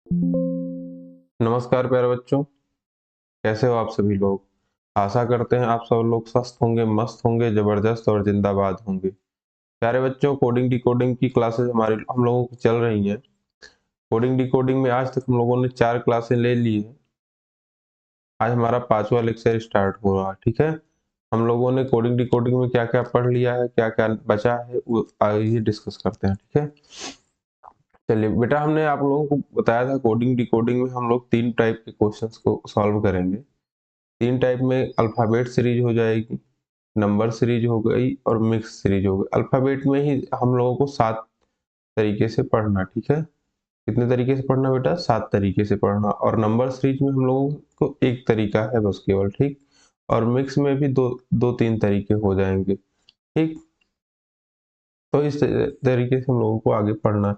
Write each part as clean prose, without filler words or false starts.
नमस्कार प्यारे बच्चों, कैसे हो आप सभी लोग। आशा करते हैं आप सब लोग स्वस्थ होंगे, मस्त होंगे, जबरदस्त और जिंदाबाद होंगे। प्यारे बच्चों, कोडिंग डिकोडिंग की क्लासेस हमारी हम लोगों की चल रही हैं। कोडिंग डिकोडिंग में आज तक हम लोगों ने 4 क्लासें ले ली है। आज हमारा 5वां लेक्चर स्टार्ट हो रहा है। ठीक है, हम लोगों ने कोडिंग डिकोडिंग में क्या क्या पढ़ लिया है, क्या क्या बचा है, वो आइए डिस्कस करते हैं। ठीक है, चलिए बेटा, हमने आप लोगों को बताया था कोडिंग डिकोडिंग में हम लोग 3 टाइप के क्वेश्चंस को सॉल्व करेंगे। 3 टाइप में अल्फाबेट सीरीज हो जाएगी, नंबर सीरीज हो गई और मिक्स सीरीज हो गई। अल्फाबेट में ही हम लोगों को 7 तरीके से पढ़ना। ठीक है, कितने तरीके से पढ़ना बेटा? 7 तरीके से पढ़ना। और नंबर सीरीज में हम लोगों को एक तरीका है बस केवल। ठीक, और मिक्स में भी दो तीन तरीके हो जाएंगे। ठीक, तो इस तरीके से हम लोगों को आगे पढ़ना।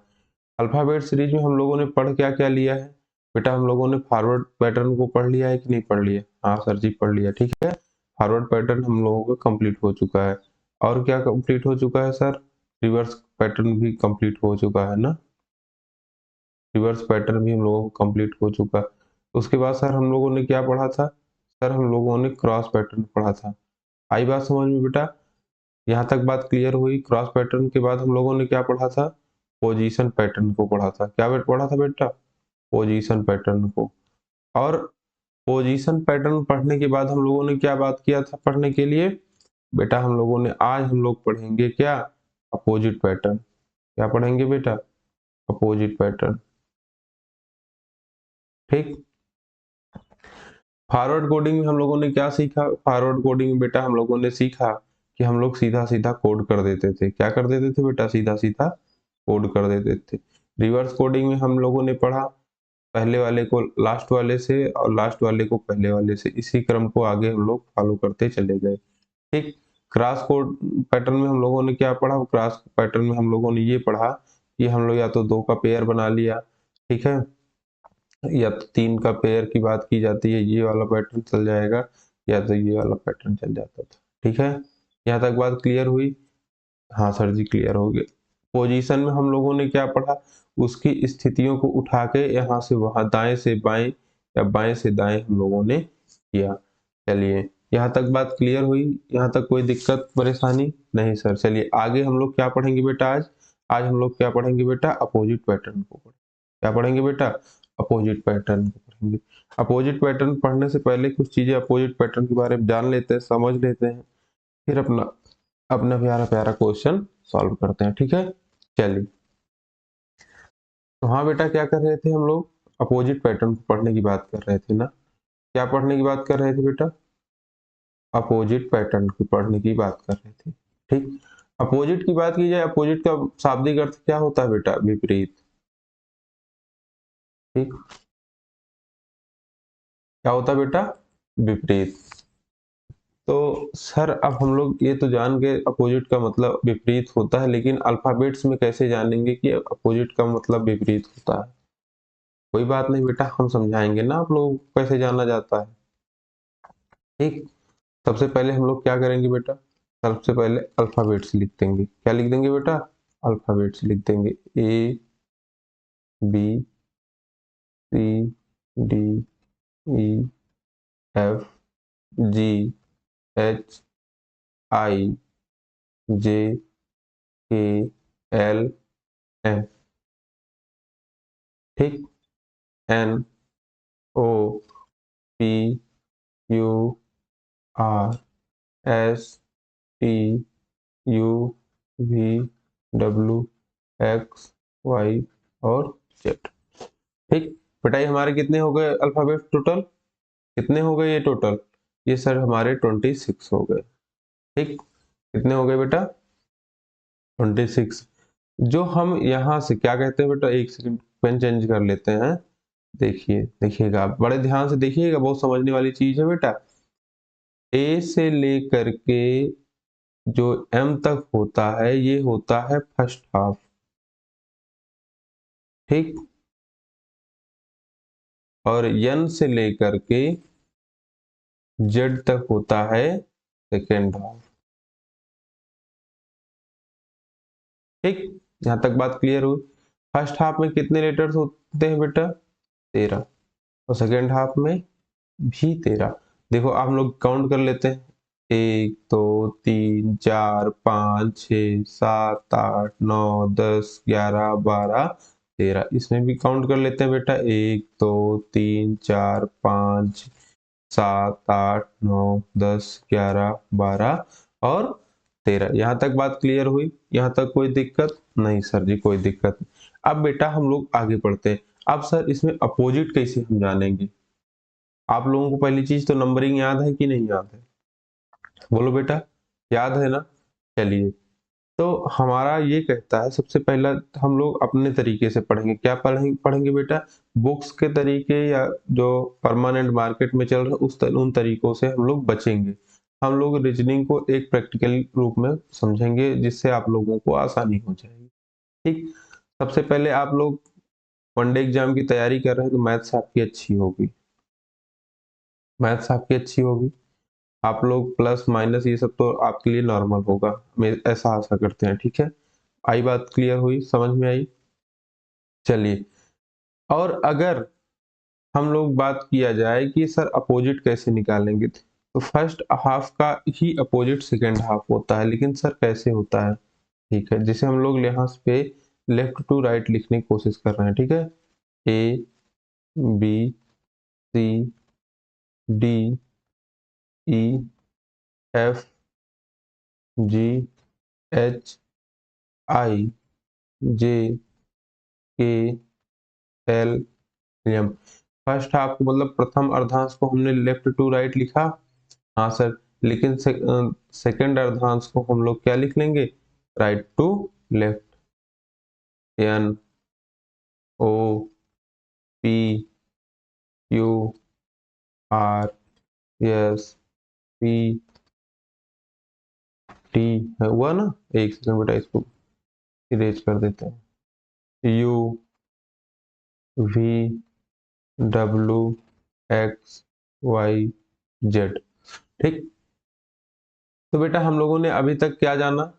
अल्फाबेट सीरीज में हम लोगों ने पढ़ क्या क्या लिया है बेटा? हम लोगों ने फॉरवर्ड पैटर्न को पढ़ लिया है कि नहीं पढ़ लिया? हाँ सर जी, पढ़ लिया। ठीक है, फॉरवर्ड पैटर्न हम लोगों का कंप्लीट हो चुका है। और क्या कंप्लीट हो चुका है सर? रिवर्स पैटर्न भी कंप्लीट हो चुका है ना। रिवर्स पैटर्न भी हम लोगों को कंप्लीट हो चुका है। उसके बाद सर हम लोगों ने क्या पढ़ा था? सर हम लोगों ने क्रॉस पैटर्न पढ़ा था। आई बात समझ में बेटा? यहाँ तक बात क्लियर हुई। क्रॉस पैटर्न के बाद हम लोगों ने क्या पढ़ा था? पोजीशन पैटर्न को पढ़ा था। क्या पढ़ा था बेटा? पोजीशन पैटर्न को। और पोजीशन पैटर्न पढ़ने के बाद हम लोगों ने क्या बात किया था पढ़ने के लिए बेटा? हम लोगों ने आज हम लोग पढ़ेंगे क्या? Opposite pattern. क्या पढ़ेंगे बेटा? Opposite pattern. ठीक, फॉरवर्ड कोडिंग में हम लोगों ने क्या सीखा? फॉरवर्ड कोडिंग में बेटा हम लोगों ने सीखा कि हम लोग सीधा सीधा कोड कर देते थे। क्या कर देते थे बेटा? सीधा सीधा कोड कर देते थे। रिवर्स कोडिंग में हम लोगों ने पढ़ा पहले वाले को लास्ट वाले से और लास्ट वाले को पहले वाले से, इसी क्रम को आगे हम लोग फॉलो करते चले गए। ठीक, क्रॉस कोड पैटर्न में हम लोगों ने क्या पढ़ा? क्रॉस पैटर्न में हम लोगों ने ये पढ़ा कि हम लोग या तो 2 का पेयर बना लिया, ठीक है, या तो 3 का पेयर की बात की जाती है, ये वाला पैटर्न चल जाएगा, या तो ये वाला पैटर्न चल जाता था। ठीक है, यहाँ तक बात क्लियर हुई? हाँ सर जी, क्लियर हो गया। पोजीशन में हम लोगों ने क्या पढ़ा? उसकी स्थितियों को उठा के यहाँ से वहां, दाएं से बाएं या बाएं से दाएं हम लोगों ने किया। चलिए, यहाँ तक बात क्लियर हुई? यहाँ तक कोई दिक्कत परेशानी नहीं सर। चलिए आगे हम लोग क्या पढ़ेंगे बेटा? आज आज हम लोग क्या पढ़ेंगे बेटा? अपोजिट पैटर्न को पढ़ेंगे। क्या पढ़ेंगे बेटा? अपोजिट पैटर्न को पढ़ेंगे। अपोजिट पैटर्न पढ़ने से पहले कुछ चीजें अपोजिट पैटर्न के बारे में जान लेते हैं, समझ लेते हैं, फिर अपना अपना प्यारा प्यारा क्वेश्चन सॉल्व करते हैं। ठीक है, चलिए। तो हाँ बेटा, क्या कर रहे थे हम लोग? अपोजिट पैटर्न पढ़ने की बात कर रहे थे ना। क्या पढ़ने की बात कर रहे थे बेटा? अपोजिट पैटर्न की पढ़ने की बात कर रहे थे। ठीक, अपोजिट की बात की जाए, अपोजिट का शाब्दिक अर्थ क्या होता है बेटा? विपरीत। ठीक, क्या होता है बेटा? विपरीत। तो सर अब हम लोग ये तो जान गए अपोजिट का मतलब विपरीत होता है, लेकिन अल्फाबेट्स में कैसे जानेंगे कि अपोजिट का मतलब विपरीत होता है? कोई बात नहीं बेटा, हम समझाएंगे ना आप लोगों को कैसे जाना जाता है। ठीक, सबसे पहले हम लोग क्या करेंगे बेटा? सबसे पहले अल्फाबेट्स लिख देंगे। क्या लिख देंगे बेटा? अल्फाबेट्स लिख देंगे। A B C D E F G H I J K L M. ठीक, N O P U R S T U V W X Y और जेड। ठीक, बेटा ये हमारे कितने हो गए अल्फाबेट टोटल? कितने हो गए ये टोटल? ये सर हमारे 26 हो गए। ठीक, कितने हो गए बेटा? 26। जो हम यहाँ से क्या कहते हैं बेटा? एक सेकंड, पेन चेंज कर लेते हैं। देखिए, देखिएगा आप बड़े ध्यान से देखिएगा, बहुत समझने वाली चीज है बेटा। ए से लेकर के जो एम तक होता है, ये होता है फर्स्ट हाफ। ठीक, और एन से लेकर के जेड तक होता है सेकेंड हाफ। ठीक, यहां तक बात क्लियर हुई? फर्स्ट हाफ में कितने लेटर्स होते हैं बेटा? 13 और सेकेंड हाफ में भी 13। देखो आप लोग काउंट कर लेते हैं, 1 2 3 4 5 6 7 8 9 10 11 12 13। इसमें भी काउंट कर लेते हैं बेटा, 1 2 3 4 5 7 8 9 10 11 12 और 13। यहाँ तक बात क्लियर हुई? यहाँ तक कोई दिक्कत नहीं सर जी, कोई दिक्कत नहीं। अब बेटा हम लोग आगे बढ़ते हैं। अब सर इसमें अपोजिट कैसे हम जानेंगे? आप लोगों को पहली चीज तो नंबरिंग याद है कि नहीं याद है? बोलो बेटा, याद है ना? चलिए, तो हमारा ये कहता है सबसे पहला हम लोग अपने तरीके से पढ़ेंगे। क्या पढ़ेंगे बेटा? बुक्स के तरीके या जो परमानेंट मार्केट में चल रहे उन तरीकों से हम लोग बचेंगे। हम लोग रीजनिंग को एक प्रैक्टिकल रूप में समझेंगे, जिससे आप लोगों को आसानी हो जाएगी। ठीक, सबसे पहले आप लोग वनडे एग्जाम की तैयारी कर रहे हैं तो मैथ्स आपकी अच्छी होगी, मैथ्स आपकी अच्छी होगी। आप लोग प्लस माइनस ये सब तो आपके लिए नॉर्मल होगा, मैं ऐसा आशा करते हैं। ठीक है, आई बात क्लियर हुई, समझ में आई? चलिए, और अगर हम लोग बात किया जाए कि सर अपोजिट कैसे निकालेंगे, तो फर्स्ट हाफ का ही अपोजिट सेकेंड हाफ होता है, लेकिन सर कैसे होता है? ठीक है, जिसे हम लोग यहाँ पे लेफ्ट टू राइट लिखने की कोशिश कर रहे हैं। ठीक है, A B C D E F G H I J K L M. First half को मतलब प्रथम अर्धांश को हमने लेफ्ट टू राइट लिखा, हाँ सर, लेकिन सेकंड अर्धांश को हम लोग क्या लिख लेंगे? Right to left. N O P Q R S P T है, हुआ ना? एक सेकंड बेटा, इसको इरेज कर देते हैं। U V W X Y Z. ठीक, तो बेटा हम लोगों ने अभी तक क्या जाना?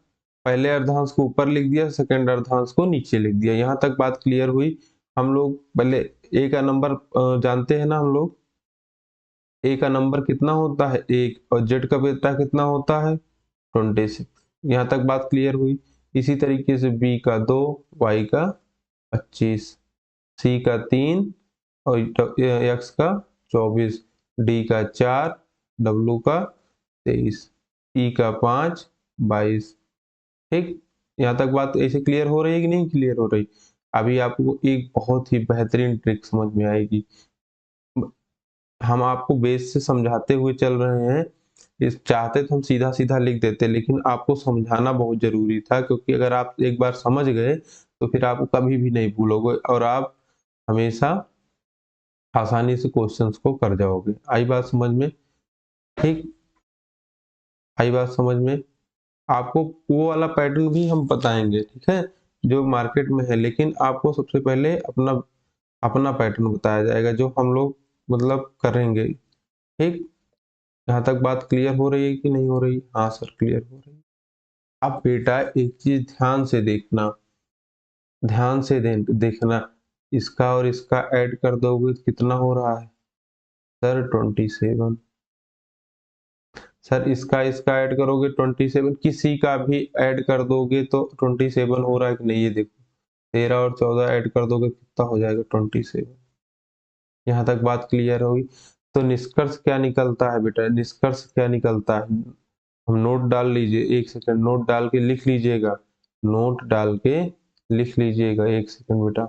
पहले अर्धांश को ऊपर लिख दिया, सेकंड अर्धांश को नीचे लिख दिया। यहाँ तक बात क्लियर हुई? हम लोग पहले ए का नंबर जानते हैं ना हम लोग, ए का नंबर कितना होता है? 1, और जेड का बेटा कितना होता है? 26। यहाँ तक बात क्लियर हुई? इसी तरीके से बी का 2, वाई का 25, सी का 3 और एक्स का 24, डी का 4, डब्ल्यू का 23, ई का 5, 22। ठीक, यहाँ तक बात ऐसे क्लियर हो रही है कि नहीं क्लियर हो रही? अभी आपको एक बहुत ही बेहतरीन ट्रिक समझ में आएगी। हम आपको बेस से समझाते हुए चल रहे हैं, इस चाहते तो हम सीधा सीधा लिख देते, लेकिन आपको समझाना बहुत जरूरी था, क्योंकि अगर आप एक बार समझ गए तो फिर आप कभी भी नहीं भूलोगे और आप हमेशा आसानी से क्वेश्चंस को कर जाओगे। आई बात समझ में? ठीक, आई बात समझ में? आपको वो वाला पैटर्न भी हम बताएंगे, ठीक है, जो मार्केट में है, लेकिन आपको सबसे पहले अपना अपना पैटर्न बताया जाएगा जो हम लोग मतलब करेंगे। ठीक, यहाँ तक बात क्लियर हो रही है कि नहीं हो रही? हाँ सर, क्लियर हो रही है। अब बेटा एक चीज ध्यान से देखना, ध्यान से देखना, इसका और इसका ऐड कर दोगे तो कितना हो रहा है? सर 27। सर इसका इसका ऐड करोगे 27, किसी का भी ऐड कर दोगे तो 27 हो रहा है कि नहीं? ये देखो, 13 और 14 ऐड कर दोगे कितना हो जाएगा? 27। यहाँ तक बात क्लियर होगी? तो निष्कर्ष क्या निकलता है बेटा? निष्कर्ष क्या निकलता है? हम नोट डाल लीजिए, एक सेकंड, नोट डाल के लिख लीजिएगा, नोट डाल के लिख लीजिएगा। एक सेकंड बेटा,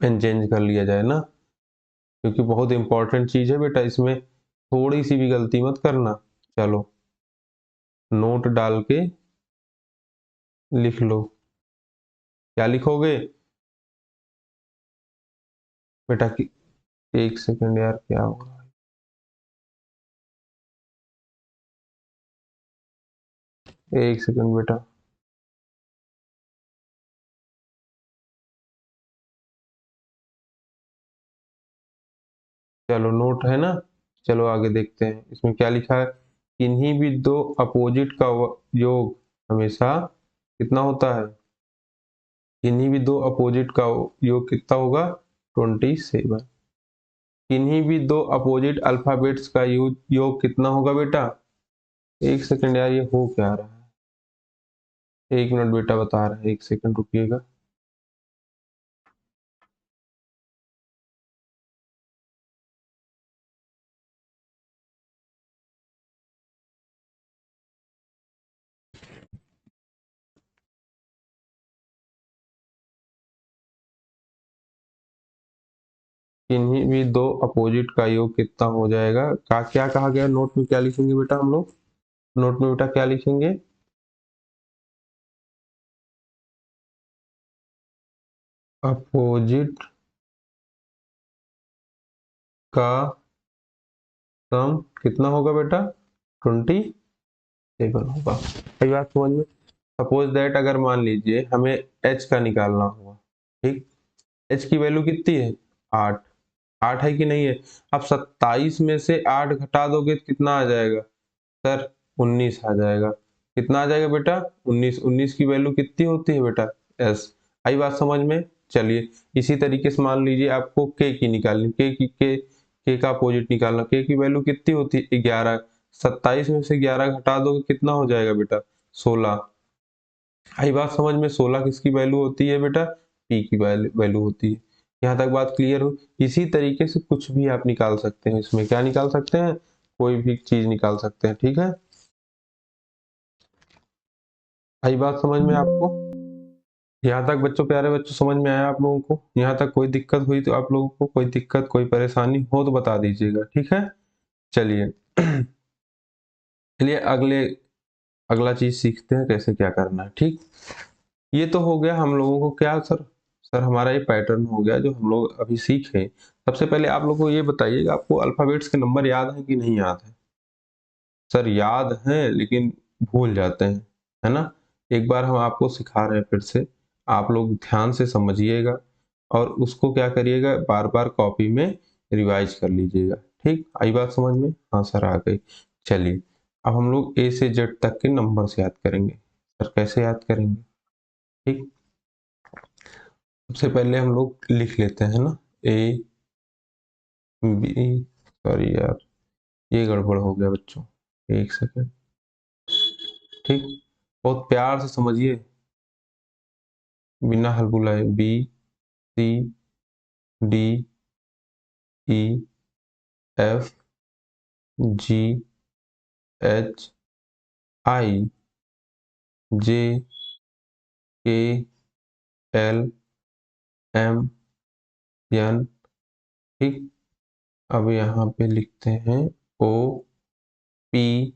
पेन चेंज कर लिया जाए ना, क्योंकि बहुत इंपॉर्टेंट चीज है बेटा, इसमें थोड़ी सी भी गलती मत करना। चलो, नोट डाल के लिख लो। क्या लिखोगे बेटा? की एक सेकंड यार, क्या हो रहा है? एक सेकंड बेटा, चलो नोट है ना, चलो आगे देखते हैं इसमें क्या लिखा है। किन्हीं भी दो अपोजिट का योग हमेशा कितना होता है? किन्हीं भी दो अपोजिट का योग कितना होगा? 27। किन्हीं भी दो अपोजिट अल्फाबेट्स का योग कितना होगा बेटा? एक सेकंड यार, ये हो क्या रहा है? 1 मिनट बेटा बता रहा है, 1 सेकंड रुकिएगा। किन्हीं भी दो अपोजिट का योग कितना हो जाएगा? क्या कहा गया? नोट में क्या लिखेंगे बेटा हम लोग? नोट में बेटा क्या लिखेंगे? अपोजिट का सम कितना होगा बेटा? 27 होगा। सही बात समझ में? सपोज दैट अगर मान लीजिए हमें एच का निकालना हुआ, ठीक, एच की वैल्यू कितनी है? 8। 8 है कि नहीं है? अब 27 में से 8 घटा दोगे तो कितना आ जाएगा सर? 19 आ जाएगा। कितना आ जाएगा बेटा? 19। 19 की वैल्यू कितनी होती है बेटा? एस। आई बात समझ में? चलिए इसी तरीके से मान लीजिए आपको के की निकालनी, के का अपोजिट निकालना। के की वैल्यू कितनी होती है? 11। 27 में से 11 घटा दोगे कितना हो जाएगा बेटा? 16। आई बात समझ में? 16 किसकी वैल्यू होती है बेटा? पी की वैल्यू होती है। यहाँ तक बात क्लियर हो? इसी तरीके से कुछ भी आप निकाल सकते हैं। इसमें क्या निकाल सकते हैं? कोई भी चीज निकाल सकते हैं। ठीक है, आई बात समझ में आपको? यहाँ तक बच्चों, प्यारे बच्चों, समझ में आया आप लोगों को? यहाँ तक कोई दिक्कत हुई तो आप लोगों को कोई दिक्कत कोई परेशानी हो तो बता दीजिएगा। ठीक है, चलिए चलिए अगला चीज सीखते हैं कैसे क्या करना है। ठीक, ये तो हो गया हम लोगों को क्या सर? सर हमारा ये पैटर्न हो गया जो हम लोग अभी सीखे। सबसे पहले आप लोगों को ये बताइएगा, आपको अल्फाबेट्स के नंबर याद है कि नहीं याद है? सर याद है लेकिन भूल जाते हैं, है ना? एक बार हम आपको सिखा रहे हैं फिर से, आप लोग ध्यान से समझिएगा और उसको क्या करिएगा, बार बार कॉपी में रिवाइज कर लीजिएगा। ठीक, आई बात समझ में? हाँ सर आ गई। चलिए अब हम लोग ए से जेड तक के नंबर्स याद करेंगे। सर कैसे याद करेंगे? ठीक, सबसे पहले हम लोग लिख लेते हैं ना, ए बी, सॉरी यार ये गड़बड़ हो गया बच्चों, एक सेकेंड। ठीक, बहुत प्यार से समझिए, बिना हलबुलाए। B C D E F G H I J K L M N. ठीक, अब यहाँ पे लिखते हैं O P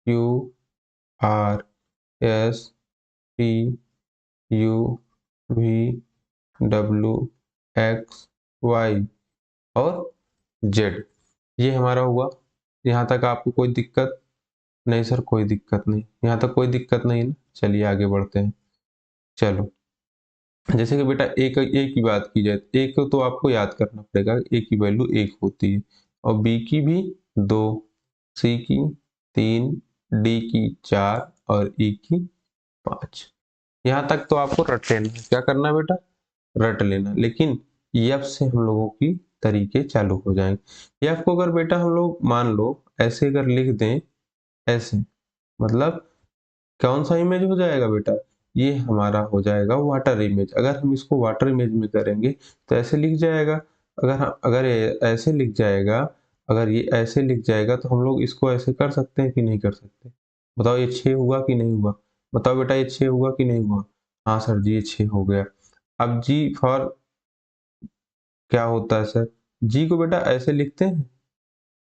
Q R S T U V W X Y और जेड। ये हमारा हुआ। यहाँ तक आपको कोई दिक्कत? नहीं सर कोई दिक्कत नहीं, यहाँ तक कोई दिक्कत नहीं ना। चलिए आगे बढ़ते हैं। चलो जैसे कि बेटा ए की बात की जाए, ए को तो आपको याद करना पड़ेगा, ए की वैल्यू 1 होती है और बी की भी 2, सी की 3, डी की 4 और ई की 5। यहाँ तक तो आपको रट लेना है। क्या करना है बेटा? रट लेना। लेकिन एफ से हम लोगों की तरीके चालू हो जाएंगे। एफ को अगर बेटा हम लोग मान लो ऐसे अगर लिख दें, ऐसे मतलब कौन सा इमेज हो जाएगा बेटा? ये हमारा हो जाएगा वाटर इमेज। अगर हम इसको वाटर इमेज में करेंगे तो ऐसे लिख जाएगा। अगर ये ऐसे लिख जाएगा, अगर ये ऐसे लिख जाएगा तो हम लोग इसको ऐसे कर सकते हैं कि नहीं कर सकते? बताओ ये 6 हुआ कि नहीं हुआ? बताओ बेटा ये 6 हुआ कि नहीं हुआ? हाँ सर जी ये 6 हो गया। अब जी फॉर क्या होता है सर? जी को बेटा ऐसे लिखते हैं,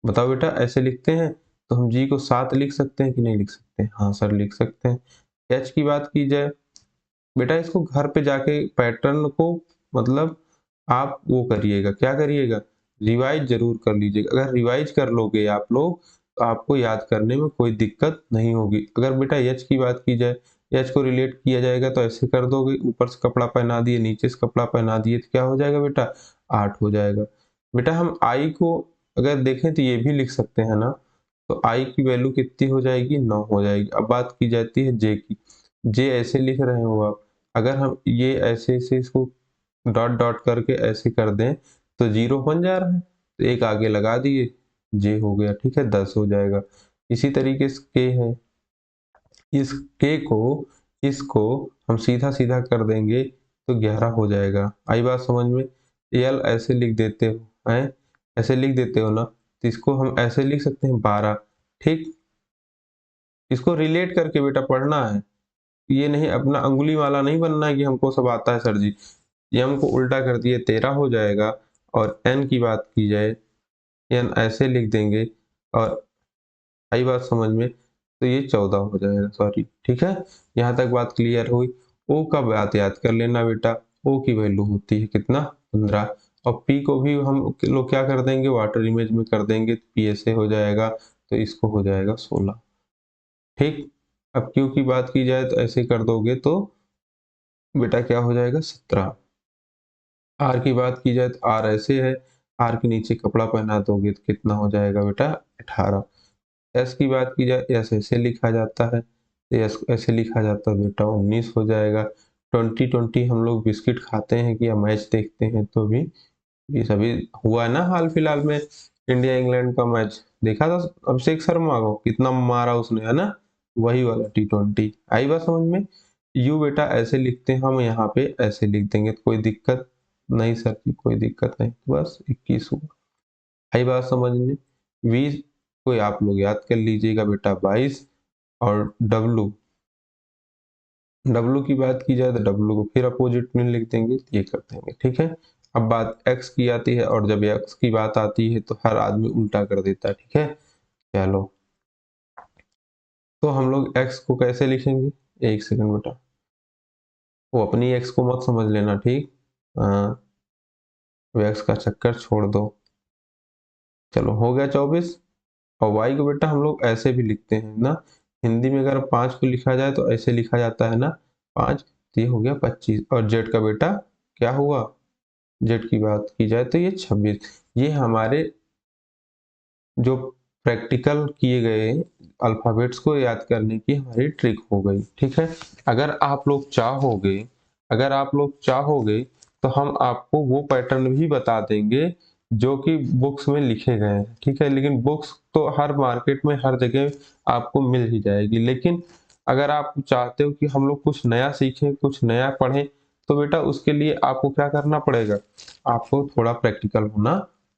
बताओ बेटा ऐसे लिखते हैं तो हम जी को 7 लिख सकते हैं कि नहीं लिख सकते? हाँ सर लिख सकते हैं। एच की बात की जाए बेटा, इसको घर पे जाके पैटर्न को मतलब आप वो करिएगा, क्या करिएगा, रिवाइज जरूर कर लीजिएगा। अगर रिवाइज कर लोगे आप लोग तो आपको याद करने में कोई दिक्कत नहीं होगी। अगर बेटा एच की बात की जाए, एच को रिलेट किया जाएगा तो ऐसे कर दोगे, ऊपर से कपड़ा पहना दिए नीचे से कपड़ा पहना दिए तो क्या हो जाएगा बेटा? 8 हो जाएगा। बेटा हम आई को अगर देखें तो ये भी लिख सकते हैं ना, तो आई की वैल्यू कितनी हो जाएगी? 9 हो जाएगी। अब बात की जाती है जे की। जे ऐसे लिख रहे हो आप, अगर हम ये ऐसे से इसको डॉट डॉट करके ऐसे कर दें तो 0 बन जा रहा है, तो एक आगे लगा दिए, जे हो गया, ठीक है, 10 हो जाएगा। इसी तरीके से के है, इस के को इसको हम सीधा सीधा कर देंगे तो 11 हो जाएगा। आई बात समझ में? एल ऐसे लिख देते हो हैं, ऐसे लिख देते हो ना, तो इसको हम ऐसे लिख सकते हैं 12, ठीक। इसको रिलेट करके बेटा पढ़ना है, ये नहीं अपना अंगुली वाला नहीं बनना है कि हमको सब आता है सर जी। ये हमको उल्टा कर दिए 13 हो जाएगा। और n की बात की जाए, n ऐसे लिख देंगे और आई बात समझ में, तो ये 14 हो जाएगा, सॉरी, ठीक है। यहाँ तक बात क्लियर हुई। ओ का बात याद कर लेना बेटा, ओ की वैल्यू होती है कितना, 15। और पी को भी हम लोग क्या कर देंगे, वाटर इमेज में कर देंगे, पी ऐसे हो जाएगा, तो इसको हो जाएगा 16, ठीक। अब क्यू की बात की जाए तो ऐसे कर दोगे तो बेटा क्या हो जाएगा, 17। आर की बात की जाए तो आर ऐसे है, आर के नीचे कपड़ा पहना दोगे तो कितना हो जाएगा बेटा, 18। एस की बात की जाए, एस ऐसे लिखा जाता है, एस ऐसे लिखा जाता है बेटा, 19 हो जाएगा। 2020 हम लोग बिस्किट खाते हैं कि या मैच देखते हैं तो भी, ये सभी हुआ है ना हाल फिलहाल में, इंडिया इंग्लैंड का मैच देखा था अभिषेक शर्मा को, कितना मारा उसने, है ना, वही वाला T20। आई बात समझ में? यू बेटा ऐसे लिखते हैं हम, यहाँ पे ऐसे लिख देंगे तो कोई दिक्कत नहीं सर जी, कोई दिक्कत नहीं, बस 21 हुआ। आई बात समझ में? वी कोई आप लोग याद कर लीजिएगा बेटा 22। और डब्लू, डब्लू की बात की जाए तो डब्लू को फिर अपोजिट में लिख देंगे, ये कर देंगे, ठीक है। अब बात एक्स की आती है, और जब एक्स की बात आती है तो हर आदमी उल्टा कर देता है, ठीक है। चलो, तो हम लोग एक्स को कैसे लिखेंगे, एक सेकंड बेटा, वो अपनी एक्स को मत समझ लेना, ठीक। वो एक्स का चक्कर छोड़ दो। चलो हो गया 24। और वाई को बेटा हम लोग ऐसे भी लिखते हैं ना, हिंदी में अगर 5 को लिखा जाए तो ऐसे लिखा जाता है ना, 5, तो ये हो गया 25। और जेड का बेटा क्या हुआ, जेड की बात की जाए तो ये 26। ये हमारे जो प्रैक्टिकल किए गए अल्फ़ाबेट्स को याद करने की हमारी ट्रिक हो गई, ठीक है। अगर आप लोग चाहोगे, अगर आप लोग चाहोगे तो हम आपको वो पैटर्न भी बता देंगे जो कि बुक्स में लिखे गए हैं, ठीक है। लेकिन बुक्स तो हर मार्केट में हर जगह आपको मिल ही जाएगी, लेकिन अगर आप चाहते हो कि हम लोग कुछ नया सीखें, कुछ नया पढ़ें, तो बेटा उसके लिए आपको क्या करना पड़ेगा, आपको थोड़ा प्रैक्टिकल होना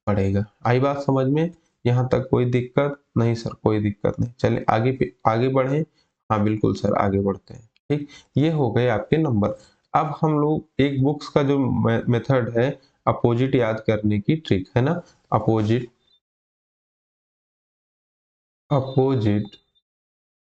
पड़ेगा। आई बात समझ में? यहाँ तक कोई दिक्कत नहीं सर, कोई दिक्कत नहीं, चलिए आगे पे आगे बढ़े। हाँ बिल्कुल सर, आगे बढ़ते हैं, ठीक। ये हो गए आपके नंबर। अब हम लोग एक बुक्स का जो मेथड है, अपोजिट याद करने की ट्रिक है ना, अपोजिट, अपोजिट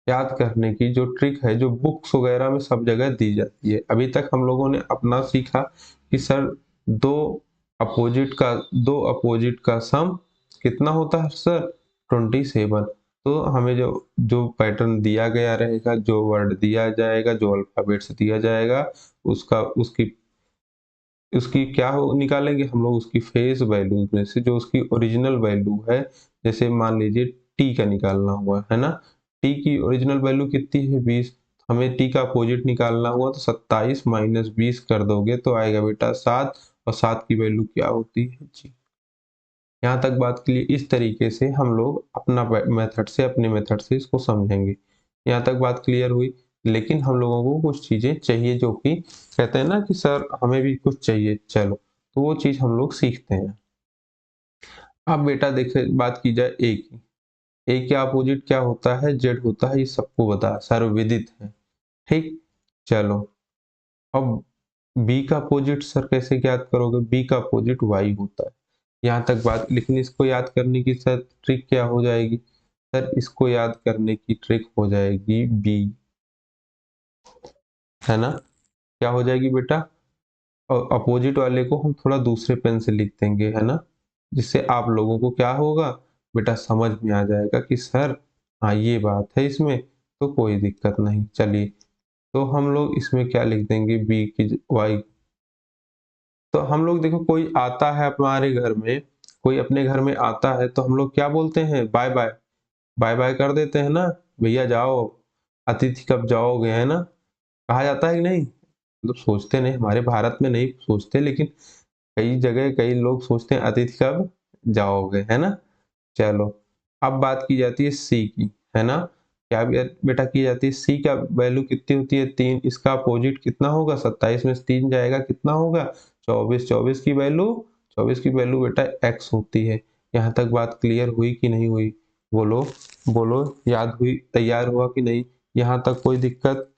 याद करने की जो ट्रिक है, जो बुक्स वगैरह में सब जगह दी जाती है। अभी तक हम लोगों ने अपना सीखा कि सर दो दो अपोजिट का सम कितना होता है सर, 27। तो हमें जो जो पैटर्न दिया गया रहेगा, जो वर्ड दिया जाएगा, जो अल्फाबेट्स दिया जाएगा, उसका उसकी उसकी क्या हो निकालेंगे हम लोग, उसकी फेस वैल्यू में से जो उसकी ओरिजिनल वैल्यू है। जैसे मान लीजिए टी का निकालना हुआ है ना, टी की ओरिजिनल वैल्यू कितनी है, 20। हमें टी का अपोजिट निकालना हुआ तो 27 माइनस 20 कर दोगे तो आएगा बेटा 7। और 7 की वैल्यू क्या होती है जी। यहाँ तक बात के लिए इस तरीके से हम लोग अपना मेथड से, अपने मेथड से इसको समझेंगे। यहाँ तक बात क्लियर हुई। लेकिन हम लोगों को कुछ चीजें चाहिए जो कि कहते हैं ना कि सर हमें भी कुछ चाहिए, चलो तो वो चीज हम लोग सीखते हैं। अब बेटा देखे बात की जाए ए की, ए के अपोजिट क्या होता है, जेड होता है, ये सबको बता सर्वविदित है, ठीक। चलो, अब बी का अपोजिट सर कैसे याद करोगे, बी का अपोजिट वाई होता है। यहाँ तक बात, लेकिन इसको याद करने की सर ट्रिक क्या हो जाएगी, सर इसको याद करने की ट्रिक हो जाएगी बी, है ना, क्या हो जाएगी बेटा, और अपोजिट वाले को हम थोड़ा दूसरे पेन से लिख देंगे, है ना, जिससे आप लोगों को क्या होगा बेटा, समझ में आ जाएगा कि सर हाँ ये बात है इसमें, तो कोई दिक्कत नहीं। चलिए, तो हम लोग इसमें क्या लिख देंगे, बी की वाई। तो हम लोग देखो, कोई आता है हमारे घर में, कोई अपने घर में आता है तो हम लोग क्या बोलते हैं, बाय बाय, बाय बाय कर देते हैं ना, भैया जाओ, अतिथि कब जाओगे, है ना, कहा जाता है कि नहीं। मतलब सोचते नहीं, हमारे भारत में नहीं सोचते, लेकिन कई जगह कई लोग सोचते हैं अतिथि कब जाओगे, है ना। चलो, अब बात की जाती है सी की, है ना। क्या बेटा की जाती है, सी का वैल्यू कितनी होती है 3, इसका अपोजिट कितना होगा, 27 में से 3 जाएगा कितना होगा 24, 24 की वैल्यू बेटा x होती है। यहाँ तक बात क्लियर हुई कि नहीं हुई, बोलो बोलो, याद हुई, तैयार हुआ कि नहीं, यहाँ तक कोई दिक्कत।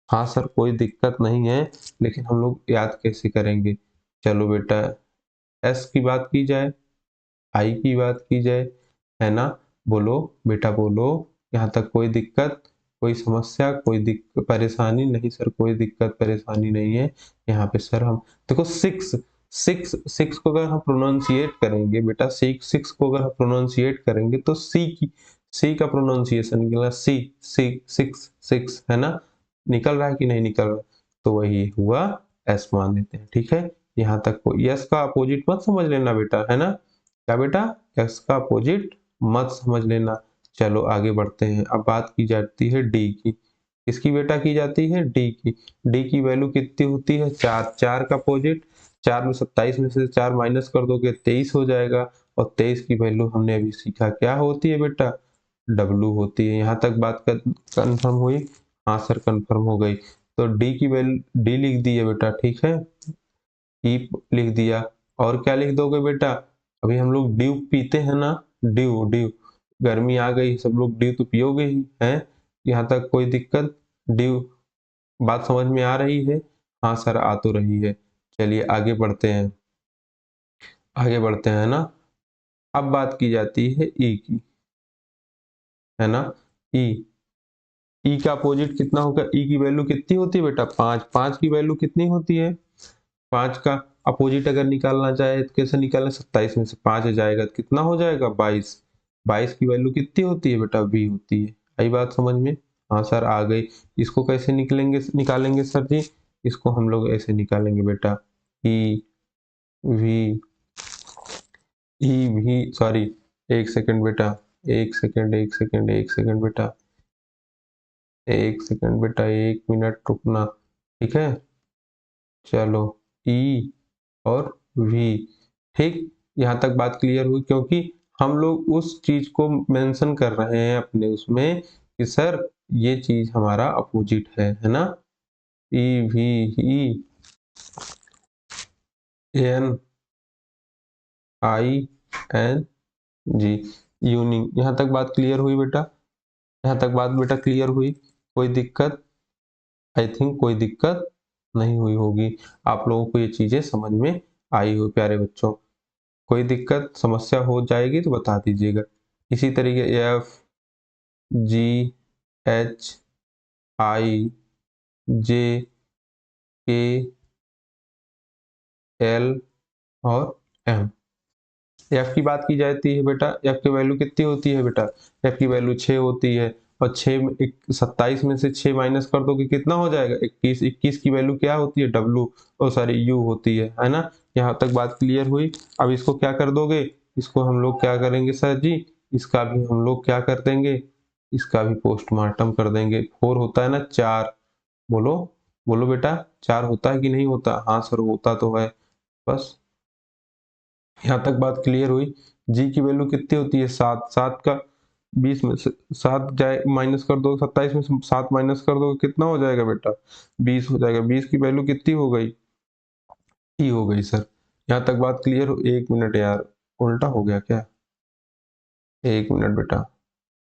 हाँ सर कोई दिक्कत नहीं है, लेकिन हम लोग याद कैसे करेंगे। चलो बेटा, एस की बात की जाए, आई की बात की जाए, है ना, बोलो बेटा बोलो, यहाँ तक कोई दिक्कत, कोई समस्या, कोई दिक्कत परेशानी नहीं सर, कोई दिक्कत परेशानी नहीं है। यहाँ पे सर हम देखो सिक्स सिक्स सिक्स को अगर हम प्रोनाउंसिएट करेंगे बेटा, सिक्स को अगर हम प्रोनाउंसिएट करेंगे तो सी का प्रोनाउंसिएशन निकला, सी सी सिक्स सिक्स, है ना, निकल रहा है कि नहीं निकल रहा, तो वही हुआ एस मान लेते हैं, ठीक है। यहाँ तक को यस का अपोजिट मत समझ लेना बेटा, है ना, क्या बेटा, एक्स का अपोजिट मत समझ लेना। चलो आगे बढ़ते हैं, अब बात की जाती है डी की, किसकी बेटा की जाती है, डी की। डी की वैल्यू कितनी होती है 4, 4 का अपोजिट, 4 में 27 में से 4 माइनस कर दोगे 23 हो जाएगा, और 23 की वैल्यू हमने अभी सीखा क्या होती है बेटा, डब्लू होती है। यहाँ तक बात कंफर्म हुई, हाँ सर कंफर्म हो गई। तो डी की वैल्यू डी लिख दी है बेटा, ठीक है, ई लिख दिया, और क्या लिख दोगे बेटा, अभी हम लोग ड्यू पीते हैं ना, ड्यू ड्यू, गर्मी आ गई सब लोग ड्यू तो पियोगे ही हैं, यहाँ तक कोई दिक्कत, ड्यू, बात समझ में आ रही है, हाँ सर आ तो रही है। चलिए आगे बढ़ते हैं, आगे बढ़ते हैं ना। अब बात की जाती है ई की, है ना, ई, ई का अपोजिट कितना होगा, ई की वैल्यू कितनी होती है बेटा 5, 5 की वैल्यू कितनी होती है, 5 का अपोजिट अगर निकालना चाहे तो कैसे निकालें, 27 में से 5 जाएगा तो कितना हो जाएगा 22, 22 की वैल्यू कितनी होती है बेटा बी होती है। आई बात समझ में, हाँ सर आ गई। इसको कैसे निकालेंगे सर जी, इसको हम लोग ऐसे निकालेंगे बेटा, ई वी, ई वी सॉरी, एक सेकंड बेटा, एक सेकंड बेटा, एक सेकंड बेटा, 1 मिनट रुकना, ठीक है। चलो, ई और वी, ठीक, यहाँ तक बात क्लियर हुई, क्योंकि हम लोग उस चीज को मेंशन कर रहे हैं अपने उसमें कि सर ये चीज हमारा अपोजिट है ना, E V E N I N G, evening. यहाँ तक बात क्लियर हुई बेटा, यहाँ तक बात बेटा क्लियर हुई, कोई दिक्कत, आई थिंक कोई दिक्कत नहीं हुई होगी, आप लोगों को ये चीजें समझ में आई हो प्यारे बच्चों। कोई दिक्कत समस्या हो जाएगी तो बता दीजिएगा। इसी तरीके F G H I J K L और एम। एफ की बात की जाती है बेटा, एफ की वैल्यू कितनी होती है बेटा, एफ की वैल्यू 6 होती है, और 27 में से 6 माइनस कर दो कि कितना हो जाएगा 21, 21 की वैल्यू क्या होती है डब्लू, ओ सॉरी यू होती है ना। यहाँ तक बात क्लियर हुई। अब इसको क्या कर दोगे, इसको हम लोग क्या करेंगे सर जी, इसका भी हम लोग क्या कर देंगे, इसका भी पोस्टमार्टम कर देंगे। 4 होता है ना 4, बोलो बोलो बेटा, 4 होता है कि नहीं होता, हाँ सर होता तो है। बस यहाँ तक बात क्लियर हुई। जी की वैल्यू कितनी होती है 7, 7 का 20 में से 7 जाए माइनस कर दो, 27 में से 7 माइनस कर दो कितना हो जाएगा बेटा 20 हो जाएगा, 20 की वैल्यू कितनी हो गई, ई हो गई सर। यहाँ तक बात क्लियर हो, 1 मिनट यार, उल्टा हो गया क्या, 1 मिनट बेटा,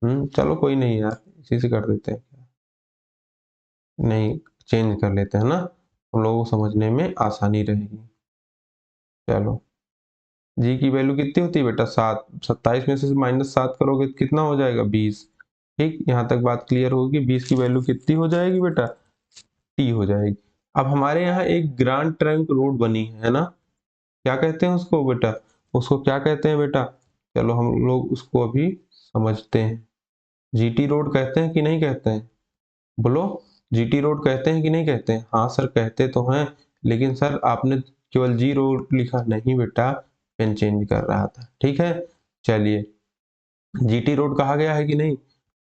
चलो कोई नहीं यार, इसी से कर देते हैं, नहीं चेंज कर लेते हैं ना, हम लोगों को समझने में आसानी रहेगी। चलो, जी की वैल्यू कितनी होती है बेटा 7, 27 में से -7 करोगे तो कितना हो जाएगा 20, ठीक, यहाँ तक बात क्लियर होगी। 20 की वैल्यू कितनी हो जाएगी बेटा, टी हो जाएगी। अब हमारे यहाँ एक ग्रांड ट्रंक रोड बनी है ना, क्या कहते हैं उसको बेटा, उसको क्या कहते हैं बेटा, चलो हम लोग उसको अभी समझते हैं। जीटी रोड कहते हैं कि नहीं कहते हैं, बोलो, जीटी रोड कहते हैं कि नहीं कहते हैं, हाँ सर कहते तो हैं, लेकिन सर आपने केवल जी रोड लिखा नहीं बेटा, पेन चेंज कर रहा था, ठीक है। चलिए, जीटी रोड कहा गया है कि नहीं,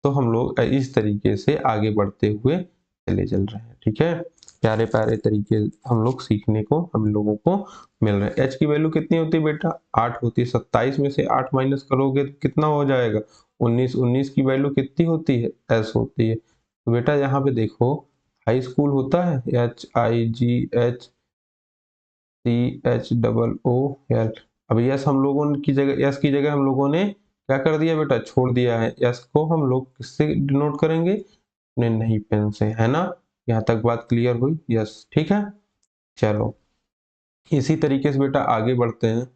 तो हम लोग इस तरीके से आगे बढ़ते हुए चले चल रहे हैं, ठीक है। प्यारे प्यारे तरीके हम लोग सीखने को हम लोगों को मिल रहे हैं। h की वैल्यू कितनी होती है बेटा? 8 होती है। 27 में से 8 माइनस करोगे तो कितना हो जाएगा? 19। 19 की वैल्यू कितनी होती है? s होती है। तो बेटा यहाँ पे देखो, हाई स्कूल होता है HIGHCHOOL। अब यस हम लोगों की जगह, यस की जगह हम लोगों ने क्या कर दिया बेटा? छोड़ दिया है। यस को हम लोग किससे डिनोट करेंगे? अपने नहीं पेन से, है ना? यहाँ तक बात क्लियर हुई? यस, ठीक है। चलो इसी तरीके से बेटा आगे बढ़ते हैं,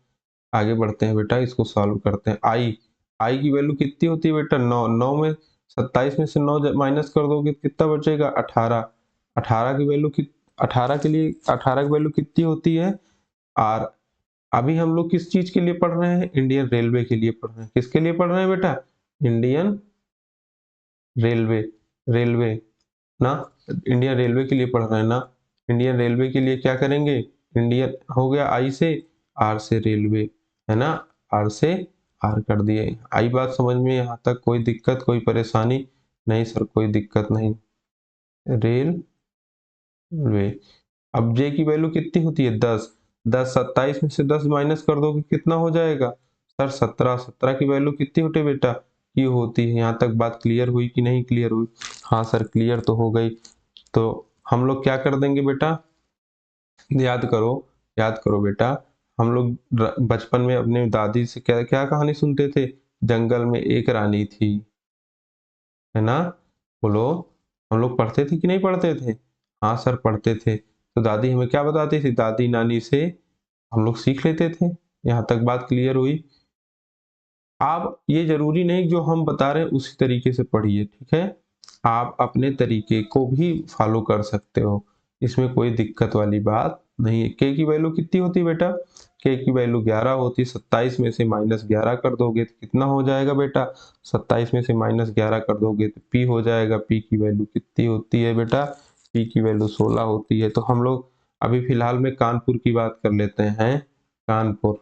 आगे बढ़ते हैं बेटा, इसको सॉल्व करते हैं। आई की वैल्यू कितनी होती है बेटा? 9। 9 में 27 में से 9 माइनस कर दोगे तो कितना बचेगा? 18। 18 की वैल्यू की 18 के लिए 18 की वैल्यू कितनी होती है? और अभी हम लोग किस चीज के लिए पढ़ रहे हैं? इंडियन रेलवे के लिए पढ़ रहे हैं। किसके लिए पढ़ रहे हैं बेटा? इंडियन रेलवे, रेलवे ना, इंडियन रेलवे के लिए पढ़ रहे हैं ना। इंडियन रेलवे के लिए क्या करेंगे? इंडियन हो गया आई से, आर से रेलवे, है ना? आर से आर कर दिए। आई बात समझ में? यहाँ तक कोई दिक्कत, कोई परेशानी? नहीं सर, कोई दिक्कत नहीं। रेलवे। अब जे की वैल्यू कितनी होती है? 10। 10 27 में से 10 माइनस कर दोगे कितना हो जाएगा? सर 17। 17 की वैल्यू कितनी होती है बेटा? ये होती है। यहाँ तक बात क्लियर हुई कि नहीं क्लियर हुई? हाँ सर क्लियर तो हो गई। तो हम लोग क्या कर देंगे बेटा? याद करो, याद करो बेटा। हम लोग बचपन में अपने दादी से क्या क्या कहानी सुनते थे? जंगल में एक रानी थी, है ना? बोलो, हम लोग पढ़ते थे कि नहीं पढ़ते थे? हाँ सर पढ़ते थे। तो दादी हमें क्या बताती थी? दादी नानी से हम लोग सीख लेते थे। यहाँ तक बात क्लियर हुई? आप ये जरूरी नहीं जो हम बता रहे हैं उसी तरीके से पढ़िए, ठीक है? आप अपने तरीके को भी फॉलो कर सकते हो, इसमें कोई दिक्कत वाली बात नहीं है। के की वैल्यू कितनी होती है बेटा? के की वैल्यू 11 होती है। 27 में से माइनस 11 कर दोगे तो कितना हो जाएगा बेटा? 27 में से माइनस 11 कर दोगे तो पी हो जाएगा। पी की वैल्यू कितनी होती है बेटा? पी की वैल्यू 16 होती है। तो हम लोग अभी फिलहाल में कानपुर की बात कर लेते हैं। कानपुर,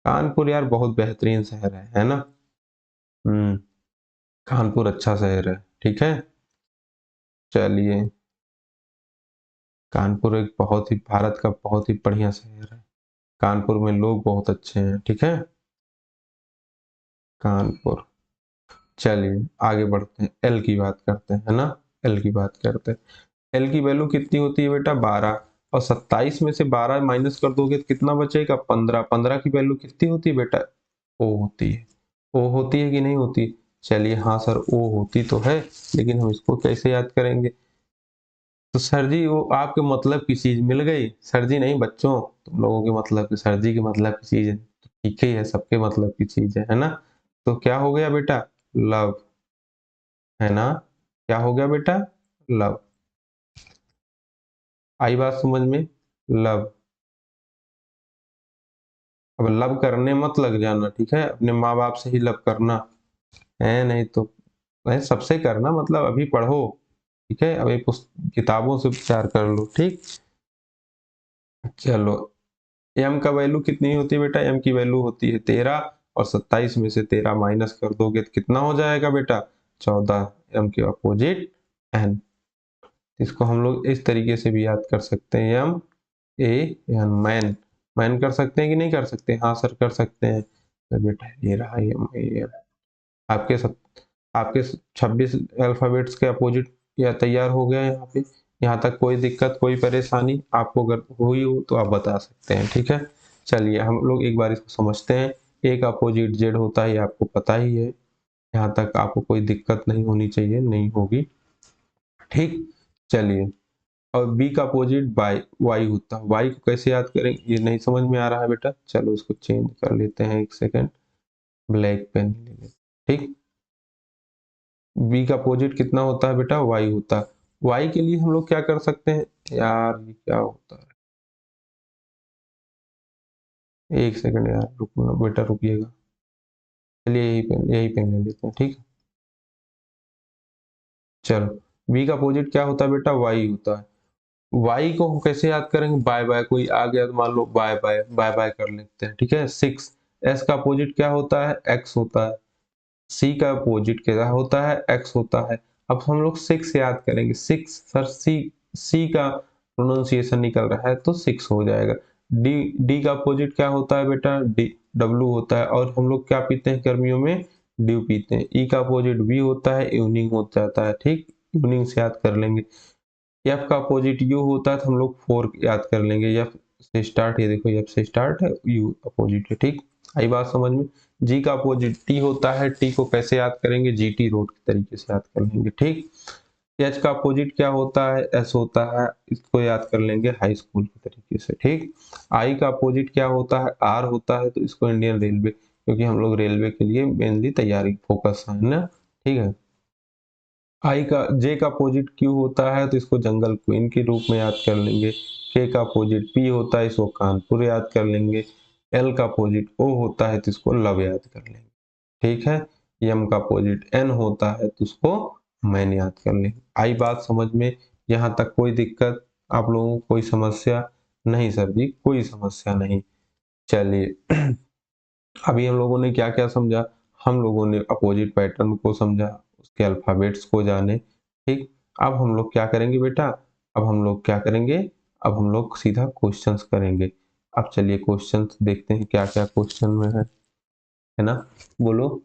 कानपुर यार बहुत बेहतरीन शहर है ना? कानपुर अच्छा शहर है, ठीक है। चलिए, कानपुर एक बहुत ही भारत का बहुत ही बढ़िया शहर है। कानपुर में लोग बहुत अच्छे हैं, ठीक है। कानपुर। चलिए आगे बढ़ते हैं, एल की बात करते हैं, है ना? एल की बात करते हैं। एल की वैल्यू कितनी होती है बेटा? 12। और 27 में से 12 माइनस कर दोगे तो कितना बचेगा? 15। 15 की वैल्यू कितनी होती है बेटा? ओ होती है। ओ होती है कि नहीं होती? चलिए हाँ सर ओ होती तो है, लेकिन हम इसको कैसे याद करेंगे? तो सर जी वो आपके मतलब की चीज मिल गई। सर जी नहीं बच्चों, तुम लोगों के मतलब की, सर जी के मतलब की चीज है तो ठीक ही है, सबके मतलब की चीज है ना? तो क्या हो गया बेटा? लव, है ना? क्या हो गया बेटा? लव। आई बात समझ में? लव। अब लव करने मत लग जाना, ठीक है? अपने माँ बाप से ही लव करना है, नहीं तो नहीं, सबसे करना मतलब अभी पढ़ो, ठीक है? अभी किताबों से विचार कर लो, ठीक। चलो, एम का वैल्यू कितनी होती है बेटा? एम की वैल्यू होती है 13। और 27 में से 13 माइनस कर दोगे तो कितना हो जाएगा बेटा? 14। एम के अपोजिट एन। इसको हम लोग इस तरीके से भी याद कर सकते हैं, M A N, man. Man कर सकते हैं कि नहीं कर सकते? हाँ सर कर सकते हैं। तो बेटा ये रहा एम ए एन। आपके सब, आपके 26 अल्फाबेट्स के अपोजिट या तैयार हो गया यहाँ पे। यहाँ तक कोई दिक्कत, कोई परेशानी आपको अगर हुई हो तो आप बता सकते हैं, ठीक है। चलिए हम लोग एक बार इसको समझते हैं। एक अपोजिट जेड होता है, ये आपको पता ही है। यहाँ तक आपको कोई दिक्कत नहीं होनी चाहिए, नहीं होगी, ठीक। चलिए, और बी का अपोजिट बाई वाई होता है। वाई को कैसे याद करें ये नहीं समझ में आ रहा है बेटा? चलो इसको चेंज कर लेते हैं, एक सेकेंड, ब्लैक पेन ले लेते हैं, ठीक। बी का अपोजिट कितना होता है बेटा? वाई होता है। वाई के लिए हम लोग क्या कर सकते हैं? यार ये क्या होता है, एक सेकंड यार रुकना बेटा, रुकिएगा। चलिए यही पेन ले लेते हैं, ठीक। चलो, बी का अपोजिट क्या होता है बेटा? वाई होता है। वाई को हम कैसे याद करेंगे? बाय बाय, कोई आ गया तो मान लो बाय बाय, बाय बाय कर लेते हैं, ठीक है। 6। एस का अपोजिट क्या होता है? एक्स होता है। सी का अपोजिट क्या होता है? एक्स होता है। अब हम लोग 6 याद करेंगे। 6 सर, सी, सी का प्रोनाउंसिएशन निकल रहा है तो 6 हो जाएगा। डी डी का अपोजिट क्या होता है बेटा? डी डब्लू होता है। और हम लोग क्या पीते हैं गर्मियों में? ड्यू पीते हैं। ई का अपोजिट बी होता है, इवनिंग हो जाता है। ठीक, इवनिंग से याद कर लेंगे। एफ का अपोजिट यू होता है तो हम लोग 4 याद कर लेंगे। एफ से स्टार्ट, ये देखो एफ से स्टार्ट है, यू अपोजिट है। ठीक, आई बात समझ में। जी का अपोजिट टी होता है, टी को कैसे याद करेंगे? जी टी रोड के तरीके से याद कर लेंगे। ठीक, एच का अपोजिट क्या होता है? एस होता है, इसको याद कर लेंगे हाई स्कूल के तरीके से। ठीक, आई का अपोजिट क्या होता है? आर होता है, तो इसको इंडियन रेलवे, क्योंकि हम लोग रेलवे के लिए मेनली तैयारी फोकस है ना। ठीक है, आई का जे का अपोजिट क्यू होता है, तो इसको जंगल क्वीन के रूप में याद कर लेंगे। के का अपोजिट पी होता है, इसको कानपुर याद कर लेंगे। एल का अपोजिट ओ होता है, तो इसको लव याद कर लेंगे। ठीक है, एम का अपोजिट एन होता है, तो उसको मैन याद कर लेंगे। आई बात समझ में? यहाँ तक कोई दिक्कत आप लोगों को? कोई समस्या? नहीं सर जी, कोई समस्या नहीं। चलिए अभी हम लोगों ने क्या क्या समझा? हम लोगों ने अपोजिट पैटर्न को समझा, उसके अल्फाबेट्स को जाने। ठीक, अब हम लोग क्या करेंगे बेटा? अब हम लोग क्या करेंगे? अब हम लोग सीधा क्वेश्चंस करेंगे। अब चलिए क्वेश्चंस देखते हैं क्या क्या क्वेश्चन में है ना। बोलो,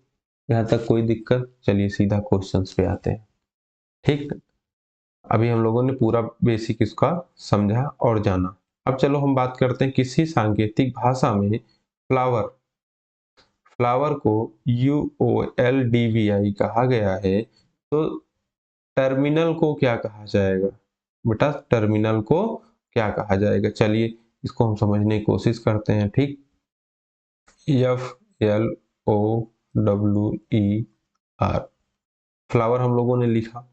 यहाँ तक कोई दिक्कत? चलिए सीधा क्वेश्चंस पे आते हैं। ठीक, अभी हम लोगों ने पूरा बेसिक इसका समझा और जाना। अब चलो हम बात करते हैं किसी सांकेतिक भाषा में फ्लावर फ्लावर को UOLDVI कहा गया है, तो टर्मिनल को क्या कहा जाएगा? बेटा टर्मिनल को क्या कहा जाएगा? चलिए इसको हम समझने की कोशिश करते हैं। ठीक, FLOWER, फ्लावर हम लोगों ने लिखा।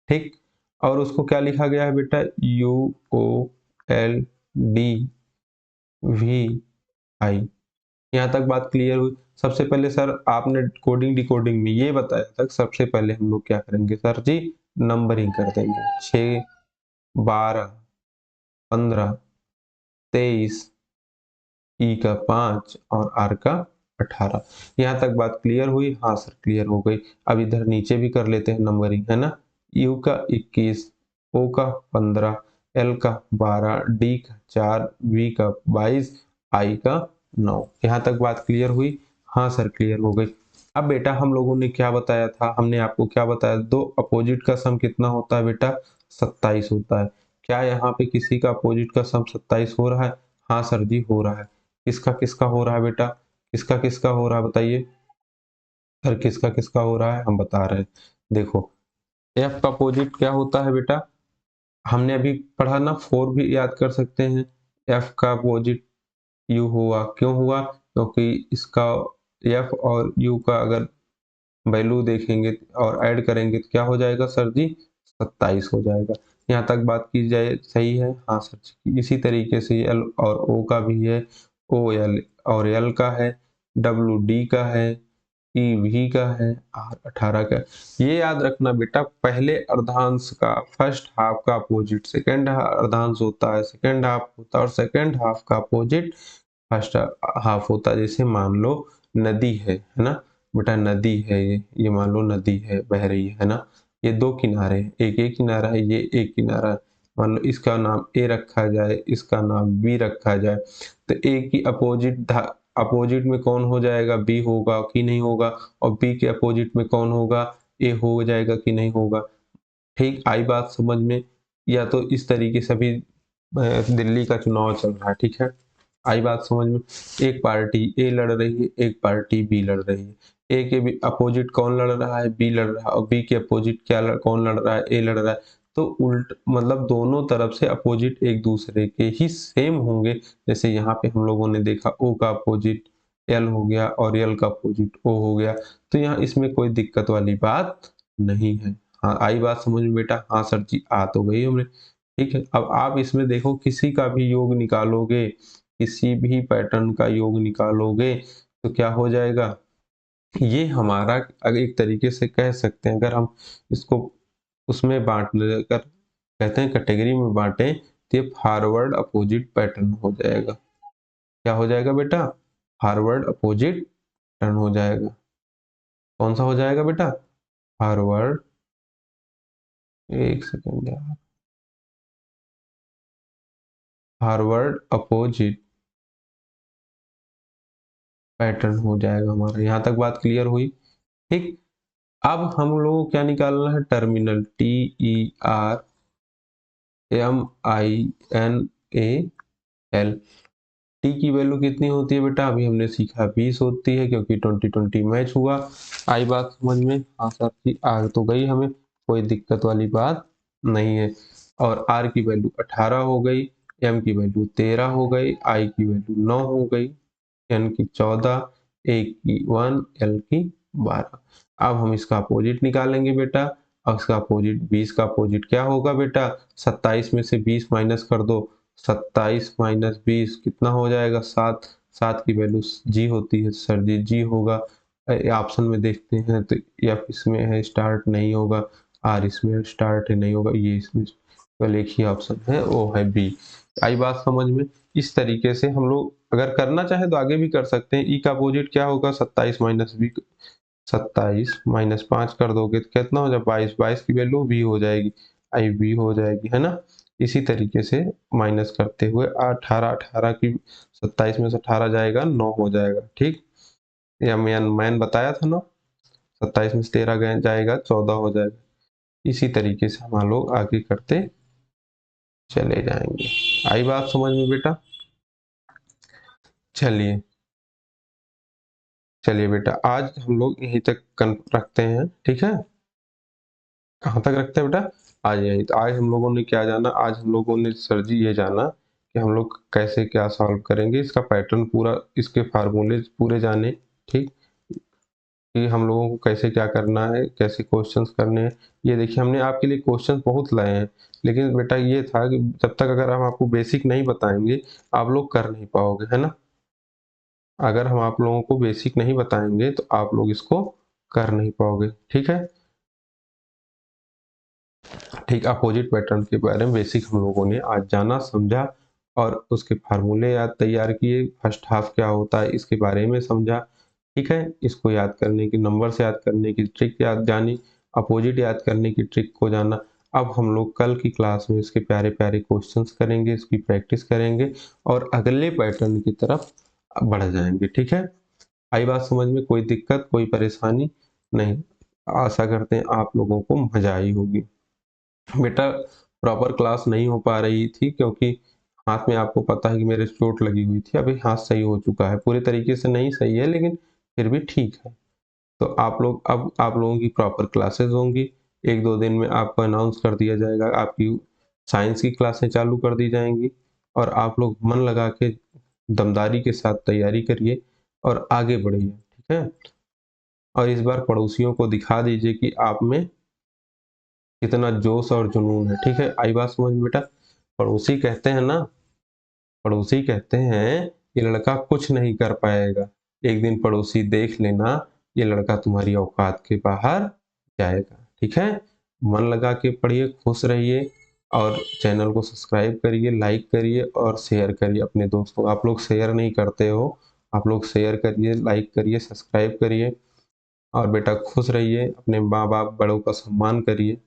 ठीक, और उसको क्या लिखा गया है बेटा? UOLDVI। यहाँ तक बात क्लियर हुई? सबसे पहले सर आपने कोडिंग डिकोडिंग में ये बताया था, सबसे पहले हम लोग क्या करेंगे सर जी? नंबरिंग कर देंगे। 6, 12, 15, 23, ई का 5 और आर का 18। यहाँ तक बात क्लियर हुई? हाँ सर क्लियर हो गई। अब इधर नीचे भी कर लेते हैं नंबरिंग, है ना। यू का 21, ओ का 15, एल का 12, डी का 4, वी का 22, आई का 9। यहाँ तक बात क्लियर हुई? हाँ सर क्लियर हो गई। अब बेटा हम लोगों ने क्या बताया था? हमने आपको क्या बताया? दो अपोजिट का सम कितना होता है बेटा? 27 होता है। क्या यहाँ पे किसी का अपोजिट का सम 27 हो रहा है? हाँ सर जी हो रहा है। किसका किसका हो रहा है बेटा? किसका किसका हो रहा है बताइए? सर किसका किसका हो रहा है हम बता रहे हैं। देखो, एफ का अपोजिट क्या होता है बेटा? हमने अभी पढ़ा ना, 4 भी याद कर सकते हैं। एफ का अपोजिट यू हुआ, क्यों हुआ? क्योंकि इसका एफ और यू का अगर वैल्यू देखेंगे और ऐड करेंगे तो क्या हो जाएगा सर जी? 27 हो जाएगा। यहाँ तक बात की जाए सही है? हाँ सर जी। इसी तरीके से एल और ओ का भी है, ओ एल और एल का है, डब्ल्यू डी का है, ई वी का है, आर 18 का है। ये याद रखना बेटा, पहले अर्धांश का फर्स्ट हाफ का अपोजिट सेकेंड अर्धांश होता है, सेकेंड हाफ होता है, और सेकेंड हाफ का अपोजिट फर्स्ट हाफ होता है। जैसे मान लो नदी है ना बेटा, नदी है, ये मान लो नदी है, बह रही है ना। ये दो किनारे हैं, एक एक किनारा है, ये एक किनारा है। मान लो इसका नाम ए रखा जाए, इसका नाम बी रखा जाए, तो ए की अपोजिट में कौन हो जाएगा? बी होगा कि नहीं होगा? और बी के अपोजिट में कौन होगा? ए हो जाएगा कि नहीं होगा? ठीक, आई बात समझ में? या तो इस तरीके से भी दिल्ली का चुनाव चल रहा है, ठीक है, आई बात समझ में? एक पार्टी ए लड़ रही है, एक पार्टी बी लड़ रही है। ए के भी अपोजिट कौन लड़ रहा है? बी लड़ रहा है। और बी के अपोजिट कौन लड़ रहा है? ए लड़ रहा है। तो उल्ट मतलब दोनों तरफ से अपोजिट एक दूसरे के ही सेम होंगे। जैसे यहाँ पे हम लोगों ने देखा ओ का अपोजिट एल हो गया और एल का अपोजिट ओ हो गया, तो यहाँ इसमें कोई दिक्कत वाली बात नहीं है। हाँ आई बात समझ में बेटा? हाँ सर जी आ तो गई हमने। ठीक है, अब आप इसमें देखो किसी का भी योग निकालोगे, किसी भी पैटर्न का योग निकालोगे तो क्या हो जाएगा? ये हमारा अगर एक तरीके से कह सकते हैं, अगर हम इसको उसमें बांटने अगर कहते हैं कैटेगरी में बांटे, तो ये फॉरवर्ड अपोजिट पैटर्न हो जाएगा। क्या हो जाएगा बेटा? फॉरवर्ड अपोजिट पैटर्न हो जाएगा। कौन सा हो जाएगा बेटा? फॉरवर्ड, एक सेकेंड यार, फॉरवर्ड अपोजिट पैटर्न हो जाएगा हमारा। यहां तक बात क्लियर हुई। ठीक, अब हम लोग को क्या निकालना है, टर्मिनल, TERMINAL। टी की वैल्यू कितनी होती है बेटा, अभी हमने सीखा 20 होती है, क्योंकि 20-20 मैच हुआ। आई बात समझ में, हाँ सर की आ तो गई, हमें कोई दिक्कत वाली बात नहीं है। और आर की वैल्यू 18 हो गई, एम की वैल्यू 13 हो गई, आई की वैल्यू 9 हो गई, एन की 14, ए की 1, एल की 12। अब हम इसका अपोजिट निकालेंगे बेटा। अब इसका अपोजिट 20 का अपोजिट क्या होगा बेटा, 27 में से 20 माइनस कर दो, 27 माइनस 20 कितना हो जाएगा, 7। 7 की वैल्यू जी होती है सर जी, जी होगा। ऑप्शन में देखते हैं तो एफ इसमें है, स्टार्ट नहीं होगा, आर इसमें स्टार्ट है, नहीं होगा, ये इसमें केवल एक ही ऑप्शन है, वो है बी। आई बात समझ में। इस तरीके से हम लोग अगर करना चाहें तो आगे भी कर सकते हैं। ई का अपोजिट क्या होगा, 27 माइनस बी, 27 माइनस 5 कर दोगे तो कितना हो जाए 22, 22 की वैल्यू बी हो जाएगी, आई बी हो जाएगी, है ना। इसी तरीके से माइनस करते हुए 18, 18 की 27 में से 18 जाएगा 9 हो जाएगा। ठीक, या मैंने बताया था ना, 27 में से 13 जाएगा 14 हो जाएगा। इसी तरीके से हम लोग आगे करते चले जाएंगे। आई बात समझ में बेटा। चलिए, चलिए बेटा, आज हम लोग यहीं तक रखते हैं, ठीक है। कहाँ तक रखते हैं बेटा, आज यहीं। तो आज हम लोगों ने क्या जाना, आज हम लोगों ने सर जी ये जाना कि हम लोग कैसे क्या सॉल्व करेंगे, इसका पैटर्न पूरा, इसके फार्मूले पूरे जाने। ठीक, कि हम लोगों को कैसे क्या करना है, कैसे क्वेश्चंस करने हैं। ये देखिए, हमने आपके लिए क्वेश्चंस बहुत लाए हैं, लेकिन बेटा ये था कि जब तक अगर हम आपको बेसिक नहीं बताएंगे, आप लोग कर नहीं पाओगे, है ना। अगर हम आप लोगों को बेसिक नहीं बताएंगे तो आप लोग इसको कर नहीं पाओगे, ठीक है। ठीक, अपोजिट पैटर्न के बारे में बेसिक हम लोगों ने आज जाना, समझा, और उसके फार्मूले याद तैयार किए। फर्स्ट हाफ क्या होता है इसके बारे में समझा, ठीक है। इसको याद करने की, नंबर से याद करने की ट्रिक याद जानी, अपोजिट याद करने की ट्रिक को जाना। अब हम लोग कल की क्लास में इसके प्यारे प्यारे क्वेश्चंस करेंगे, इसकी प्रैक्टिस करेंगे और अगले पैटर्न की तरफ बढ़ जाएंगे, ठीक है। आई बात समझ में, कोई दिक्कत कोई परेशानी नहीं। आशा करते हैं आप लोगों को मजा आई होगी। बेटा प्रॉपर क्लास नहीं हो पा रही थी, क्योंकि हाथ में आपको पता है कि मेरे चोट लगी हुई थी। अभी हाथ सही हो चुका है, पूरे तरीके से नहीं सही है, लेकिन फिर भी ठीक है। तो आप लोग, अब आप लोगों की प्रॉपर क्लासेस होंगी। 1-2 दिन में आपको अनाउंस कर दिया जाएगा, आपकी साइंस की क्लासें चालू कर दी जाएंगी। और आप लोग मन लगा के दमदारी के साथ तैयारी करिए और आगे बढ़िए, ठीक है। और इस बार पड़ोसियों को दिखा दीजिए कि आप में कितना जोश और जुनून है, ठीक है। आई बात समझ में बेटा। पड़ोसी कहते हैं ना, पड़ोसी कहते हैं ये लड़का कुछ नहीं कर पाएगा, एक दिन पड़ोसी देख लेना ये लड़का तुम्हारी औकात के बाहर जाएगा, ठीक है। मन लगा के पढ़िए, खुश रहिए, और चैनल को सब्सक्राइब करिए, लाइक करिए और शेयर करिए अपने दोस्तों। आप लोग शेयर नहीं करते हो, आप लोग शेयर करिए, लाइक करिए, सब्सक्राइब करिए। और बेटा खुश रहिए, अपने माँ बाप बड़ों का सम्मान करिए,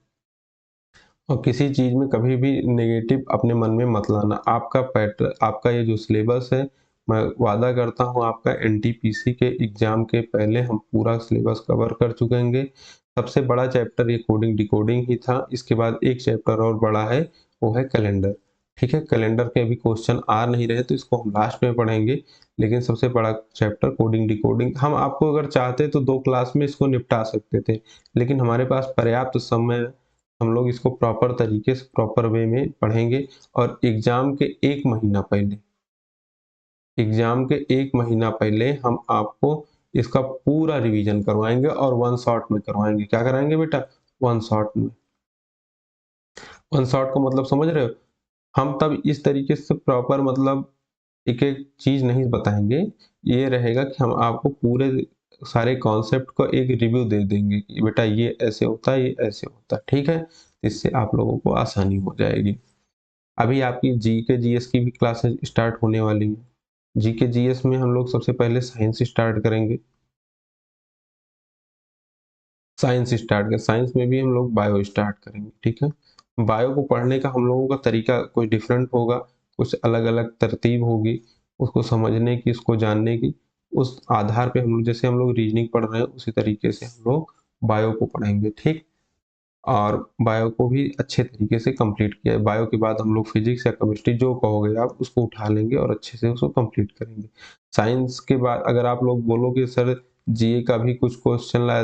और किसी चीज में कभी भी नेगेटिव अपने मन में मत लाना। आपका पैटर्न, आपका ये जो सिलेबस है, मैं वादा करता हूँ आपका एनटीपीसी के एग्जाम के पहले हम पूरा सिलेबस कवर कर चुकेंगे। सबसे बड़ा चैप्टर ये कोडिंग डिकोडिंग ही था, इसके बाद एक चैप्टर और बड़ा है, वो है कैलेंडर, ठीक है। कैलेंडर के अभी क्वेश्चन आ नहीं रहे तो इसको हम लास्ट में पढ़ेंगे, लेकिन सबसे बड़ा चैप्टर कोडिंग डिकोडिंग, हम आपको अगर चाहते तो 2 क्लास में इसको निपटा सकते थे, लेकिन हमारे पास पर्याप्त समय, हम लोग इसको प्रॉपर तरीके से प्रॉपर वे में पढ़ेंगे। और एग्जाम के 1 महीना पहले, एग्जाम के 1 महीना पहले हम आपको इसका पूरा रिवीजन करवाएंगे, और 1 शॉट में करवाएंगे। क्या कराएंगे बेटा, 1 शॉट में। 1 शॉट का मतलब समझ रहे हो, हम तब इस तरीके से प्रॉपर, मतलब एक एक चीज नहीं बताएंगे। ये रहेगा कि हम आपको पूरे सारे कॉन्सेप्ट को एक रिव्यू दे देंगे कि बेटा ये ऐसे होता है, ये ऐसे होता है, ठीक है। इससे आप लोगों को आसानी हो जाएगी। अभी आपकी जी के जीएस की भी क्लासेस स्टार्ट होने वाली है। जी के जीएस में हम लोग सबसे पहले साइंस स्टार्ट करेंगे, साइंस स्टार्ट कर, साइंस में भी हम लोग बायो स्टार्ट करेंगे, ठीक है। बायो को पढ़ने का हम लोगों का तरीका कोई डिफरेंट होगा, कुछ अलग अलग तरतीब होगी उसको समझने की, उसको जानने की। उस आधार पे हम लोग, जैसे हम लोग रीजनिंग पढ़ रहे हैं उसी तरीके से हम लोग बायो को पढ़ेंगे, ठीक। और बायो को भी अच्छे तरीके से कंप्लीट किया है। बायो के बाद हम लोग फिजिक्स या केमिस्ट्री जो कहोगे आप उसको उठा लेंगे और अच्छे से उसको कंप्लीट करेंगे। साइंस के बाद अगर आप लोग बोलोगे सर जीए का भी कुछ क्वेश्चन ला,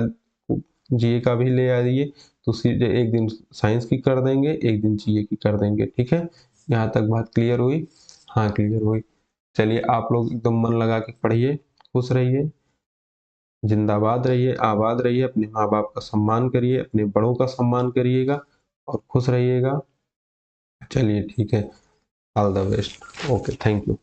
जीए का भी ले आइए, तो सीधे एक दिन साइंस की कर देंगे, एक दिन जीए की कर देंगे, ठीक है। यहाँ तक बात क्लियर हुई? हाँ क्लियर हुई। चलिए आप लोग एकदम मन लगा के पढ़िए, खुश रहिए, जिंदाबाद रहिए, आबाद रहिए, अपने माँ बाप का सम्मान करिए, अपने बड़ों का सम्मान करिएगा और खुश रहिएगा। चलिए ठीक है, all the best, okay, thank you.